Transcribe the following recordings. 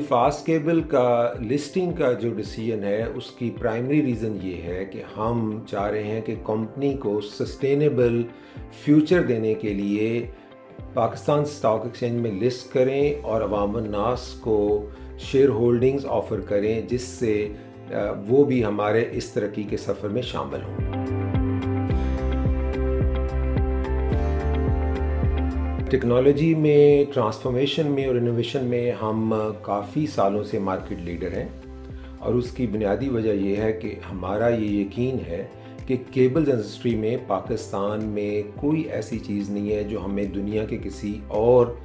جی fast cable کا listing کا جو ڈیسیجن ہے اس کی پرائمری ریزن یہ ہے کہ ہم چاہ رہے ہیں کہ کمپنی کو سسٹینیبل فیوچر دینے کے لیے پاکستان اسٹاک ایکسچینج میں لسٹ کریں اور عوام الناس کو شیئر ہولڈنگز آفر کریں جس سے وہ بھی ہمارے اس ترقی کے سفر میں شامل ہوں۔ ٹیکنالوجی میں ٹرانسفارمیشن میں اور انوویشن میں ہم کافی سالوں سے مارکیٹ لیڈر ہیں، اور اس کی بنیادی وجہ یہ ہے کہ ہمارا یہ یقین ہے کہ کیبلز انڈسٹری میں پاکستان میں کوئی ایسی چیز نہیں ہے جو ہمیں دنیا کے کسی اور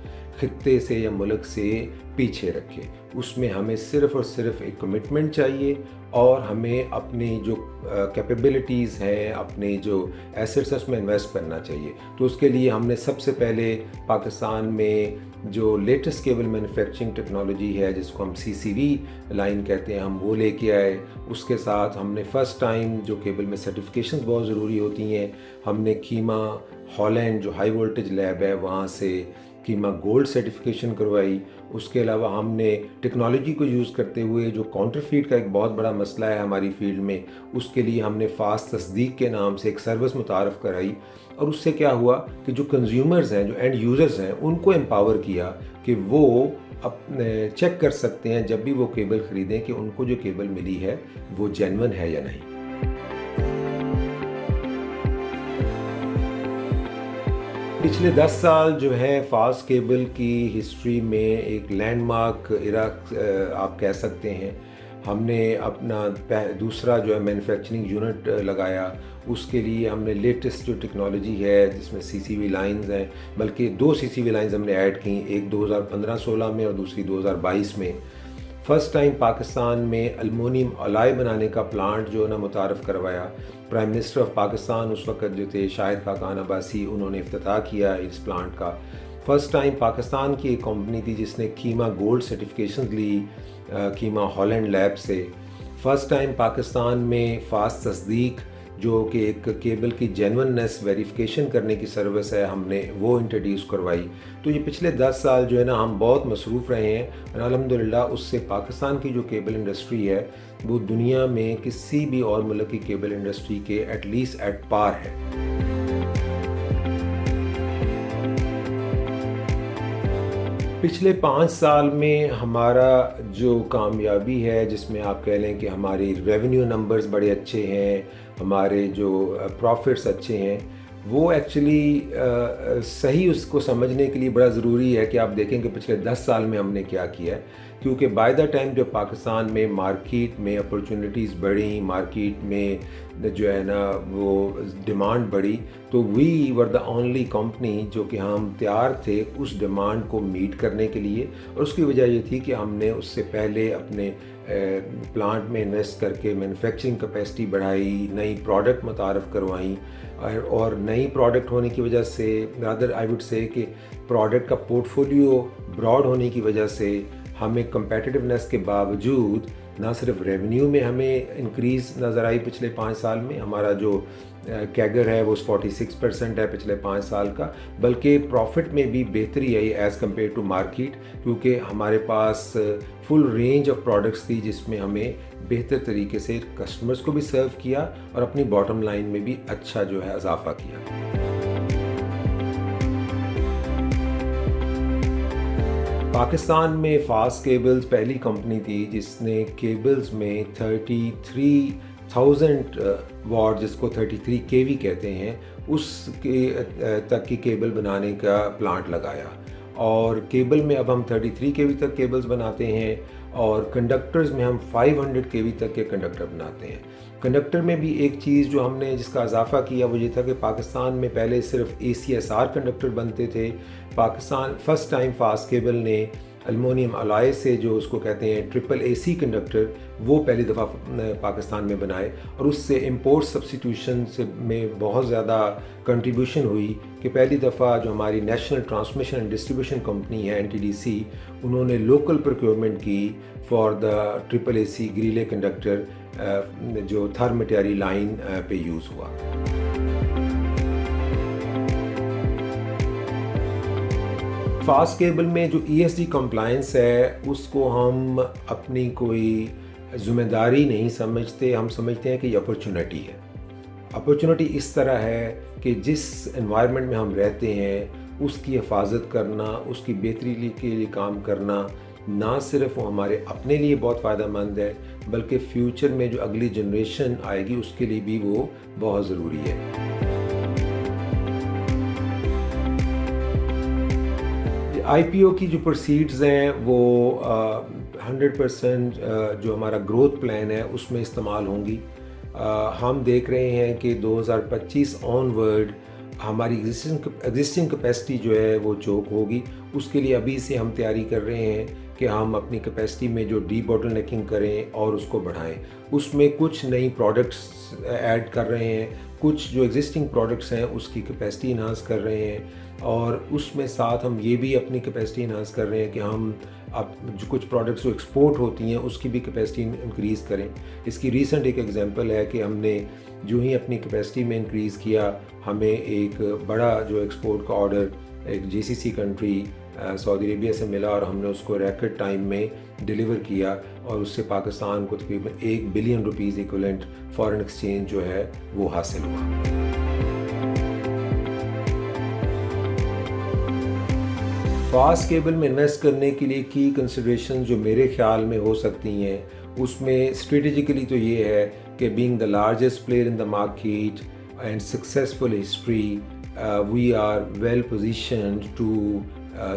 خطے سے یا ملک سے پیچھے رکھے۔ اس میں ہمیں صرف اور صرف ایک کمٹمنٹ چاہیے، اور ہمیں اپنی جو کیپیبلٹیز ہیں، اپنے جو ایسٹس ہیں اس میں انویسٹ کرنا چاہیے۔ تو اس کے لیے ہم نے سب سے پہلے پاکستان میں جو لیٹسٹ کیبل مینوفیکچرنگ ٹیکنالوجی ہے جس کو ہم CCV لائن کہتے ہیں، ہم وہ لے کے آئے۔ اس کے ساتھ ہم نے فرسٹ ٹائم جو کیبل میں سرٹیفکیشنز بہت ضروری ہوتی ہیں، ہم نے کیما ہالینڈ جو ہائی وولٹیج لیب ہے وہاں سے کیما گولڈ سرٹیفکیشن کروائی۔ اس کے علاوہ ہم نے ٹیکنالوجی کو یوز کرتے ہوئے جو کاؤنٹر فیٹ کا ایک بہت بڑا مسئلہ ہے ہماری فیلڈ میں، اس کے لیے ہم نے فاسٹ تصدیق کے نام سے ایک سروس متعارف کرائی، اور اس سے کیا ہوا کہ جو کنزیومرز ہیں، جو اینڈ یوزرز ہیں، ان کو امپاور کیا کہ وہ اپنے چیک کر سکتے ہیں جب بھی وہ کیبل خریدیں کہ ان کو جو کیبل ملی ہے وہ جینون ہے یا نہیں۔ پچھلے 10 سال جو ہے فاسٹ کیبل کی ہسٹری میں ایک لینڈ مارک ایرا آپ کہہ سکتے ہیں۔ ہم نے اپنا دوسرا جو ہے مینوفیکچرنگ یونٹ لگایا، اس کے لیے ہم نے لیٹسٹ جو ٹیکنالوجی ہے جس میں CCV لائنز ہیں، بلکہ 2 CCV لائنز ہم نے ایڈ کیں، ایک 2015-16 میں اور دوسری 2022 میں۔ فرسٹ ٹائم پاکستان میں المونیم الائے بنانے کا پلانٹ جو ہے نا متعارف کروایا۔ پرائم منسٹر آف پاکستان اس وقت جو تھے شاہد خاقان عباسی، انہوں نے افتتاح کیا اس پلانٹ کا۔ فرسٹ ٹائم پاکستان کی ایک کمپنی تھی جس نے کیما گولڈ سرٹیفکیشن لی کیما ہالینڈ لیب سے۔ فرسٹ ٹائم پاکستان میں فاسٹ تصدیق جو کہ ایک کیبل کی جینوننس ویریفیکیشن کرنے کی سروس ہے، ہم نے وہ انٹروڈیوس کروائی۔ تو یہ پچھلے 10 سال جو ہے نا ہم بہت مصروف رہے ہیں، اور الحمدللہ اس سے پاکستان کی جو کیبل انڈسٹری ہے وہ دنیا میں کسی بھی اور ملک کی کیبل انڈسٹری کے ایٹ لیسٹ ایٹ پار ہے۔ پچھلے 5 سال میں ہمارا جو کامیابی ہے، جس میں آپ کہہ لیں کہ ہماری ریونیو نمبرز بڑے اچھے ہیں، ہمارے جو پروفٹس اچھے ہیں، وہ ایکچولی صحیح اس کو سمجھنے کے لیے بڑا ضروری ہے کہ آپ دیکھیں کہ پچھلے 10 سال میں ہم نے کیا کیا ہے، کیونکہ بائی دا ٹائم جو پاکستان میں مارکیٹ میں اپرچونٹیز بڑھیں، مارکیٹ میں جو ہے نا وہ ڈیمانڈ بڑھی، تو وی ور دا اونلی کمپنی جو کہ ہم تیار تھے اس ڈیمانڈ کو میٹ کرنے کے لیے۔ اور اس کی وجہ یہ تھی کہ ہم نے اس سے پہلے اپنے پلانٹ میں انویسٹ کر کے مینوفیکچرنگ کیپیسٹی بڑھائی، نئی پروڈکٹ متعارف کروائیں، اور نئی پروڈکٹ ہونے کی وجہ سے رادر آئی وڈ سے کہ پروڈکٹ کا پورٹ براڈ ہونے کی وجہ سے ہمیں کمپیٹیونیس کے باوجود نہ صرف ریونیو میں ہمیں انکریز نظر آئی پچھلے 5 سال میں، ہمارا جو کیگر ہے وہ 46% ہے پچھلے 5 سال کا، بلکہ پروفٹ میں بھی بہتری آئی ایز کمپیئر ٹو مارکیٹ، کیونکہ ہمارے پاس فل رینج آف پروڈکٹس تھی جس میں ہمیں بہتر طریقے سے کسٹمرز کو بھی سرو کیا اور اپنی باٹم لائن میں بھی اچھا جو ہے اضافہ کیا۔ پاکستان میں فاسٹ کیبلز پہلی کمپنی تھی جس نے کیبلز میں 33,000 واٹ، جس کو 33 kV کہتے ہیں، اس کے تک کی کیبل بنانے کا پلانٹ لگایا، اور کیبل میں اب ہم 33 kV تک کیبلز بناتے ہیں، اور کنڈکٹرز میں ہم 500 kV تک کے کنڈکٹر بناتے ہیں۔ کنڈکٹر میں بھی ایک چیز جو ہم نے جس کا اضافہ کیا وہ یہ تھا کہ پاکستان میں پہلے صرف ACSR کنڈکٹر بنتے تھے۔ Pakistan first time fast cable نے المونیم الائے سے جو اس کو کہتے ہیں AC کنڈکٹر، وہ پہلی دفعہ پاکستان میں بنائے، اور اس سے امپورٹ سبسٹیٹیوشن سے میں بہت زیادہ کنٹریبیوشن ہوئی کہ پہلی دفعہ جو ہماری national transmission and distribution company ہے NTDC، انہوں نے لوکل پروکیورمنٹ کی فار دا AC گریلے کنڈکٹر جو تھر مٹیاری لائن پہ یوز ہوا۔ فاسٹ کیبل میں جو ESG کمپلائنس ہے اس کو ہم اپنی کوئی ذمہ داری نہیں سمجھتے، ہم سمجھتے ہیں کہ یہ اپرچونٹی ہے۔ اپرچونٹی اس طرح ہے کہ جس انوائرمنٹ میں ہم رہتے ہیں اس کی حفاظت کرنا، اس کی بہتری کے لیے کام کرنا نہ صرف وہ ہمارے اپنے لیے بہت فائدہ مند ہے بلکہ فیوچر میں جو اگلی جنریشن آئے گی اس کے لیے بھی وہ بہت ضروری ہے۔ IPO کی جو پروسیڈز ہیں وہ 100% جو ہمارا گروتھ پلان ہے اس میں استعمال ہوں گی۔ ہم دیکھ رہے ہیں کہ 2025 آن ورڈ ہماری ایگزسٹنگ کیپیسٹی جو ہے وہ چوک ہوگی۔ اس کے لیے ابھی سے ہم تیاری کر رہے ہیں کہ ہم اپنی کیپیسٹی میں جو ڈی باٹل نیکنگ کریں اور اس کو بڑھائیں۔ اس میں کچھ نئی پروڈکٹس ایڈ کر رہے ہیں، کچھ جو ایگزسٹنگ پروڈکٹس ہیں اس کی کیپیسٹی انہانس کر رہے ہیں، اور اس میں ساتھ ہم یہ بھی اپنی کیپیسٹی انہانس کر رہے ہیں کہ ہم اب جو کچھ پروڈکٹس جو ایکسپورٹ ہوتی ہیں اس کی بھی کیپیسٹی انکریز کریں۔ اس کی ریسنٹ ایک ایگزامپل ہے کہ ہم نے جو ہی اپنی کیپیسٹی میں انکریز کیا، ہمیں ایک بڑا جو ایکسپورٹ کا آرڈر ایک GCC کنٹری سعودی عربیہ سے ملا اور ہم نے اس کو ریکارڈ ٹائم میں ڈیلیور کیا، اور اس سے پاکستان کو تقریباً 1 billion rupees equivalent foreign exchange جو ہے وہ حاصل ہوا۔ فاسٹ کیبل میں انویسٹ کرنے کے لیے کی کنسیڈریشن جو میرے خیال میں ہو سکتی ہیں، اس میں اسٹریٹجیکلی تو یہ ہے کہ being the largest player in the market and successful history, we are well positioned to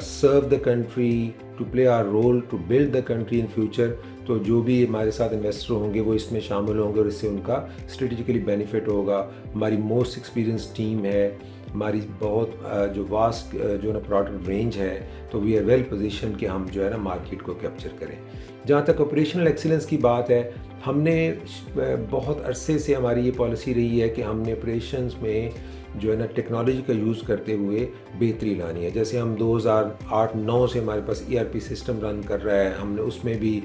serve the country, to play our role to build the country in future. تو جو بھی ہمارے ساتھ انویسٹر ہوں گے وہ اس میں شامل ہوں گے اور اس سے ان کا اسٹریٹجیکلی بینیفٹ ہوگا۔ ہماری موسٹ ایکسپیرینس ٹیم ہے، ہماری بہت جو واسٹ جو نا پروڈکٹ رینج ہے، تو وی آر ویل پوزیشن کہ ہم جو ہے نا مارکیٹ کو کیپچر کریں۔ جہاں تک آپریشنل ایکسیلنس کی بات ہے، ہم نے بہت عرصے سے ہماری یہ پالیسی رہی ہے کہ ہم نے آپریشنز میں جو ہے نا ٹیکنالوجی کا یوز کرتے ہوئے بہتری لانی ہے۔ جیسے ہم 2008-9 سے ہمارے پاس ERP سسٹم رن کر رہا ہے، ہم نے اس میں بھی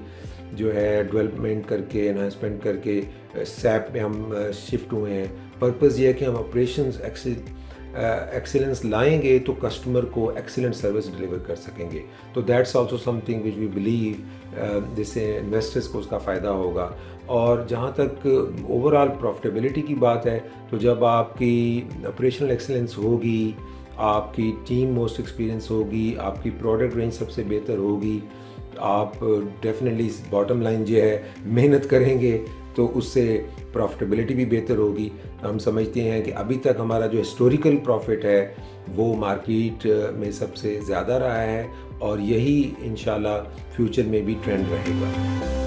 جو ہے ڈیولپمنٹ کر کے انہانسمنٹ کر کے SAP میں ہم شفٹ ہوئے ہیں۔ پرپز یہ ہے کہ ہم آپریشنز ایکسیلنس لائیں گے تو کسٹمر کو ایکسیلنٹ سروس ڈیلیور کر سکیں گے۔ تو that's also something which we believe جس سے انویسٹرس کو اس کا فائدہ ہوگا۔ اور جہاں تک اوور آل پروفٹیبلٹی کی بات ہے، تو جب آپ کی آپریشنل ایکسیلنس ہوگی، آپ کی ٹیم موسٹ ایکسپیرینس ہوگی، آپ کی پروڈکٹ رینج سب سے بہتر ہوگی، آپ ڈیفینیٹلی باٹم لائن جو ہے محنت کریں گے تو اس سے پروفٹیبلٹی بھی بہتر ہوگی۔ ہم سمجھتے ہیں کہ ابھی تک ہمارا جو ہسٹوریکل پروفٹ ہے وہ مارکیٹ میں سب سے زیادہ رہا ہے، اور یہی انشاءاللہ فیوچر میں بھی ٹرینڈ رہے گا۔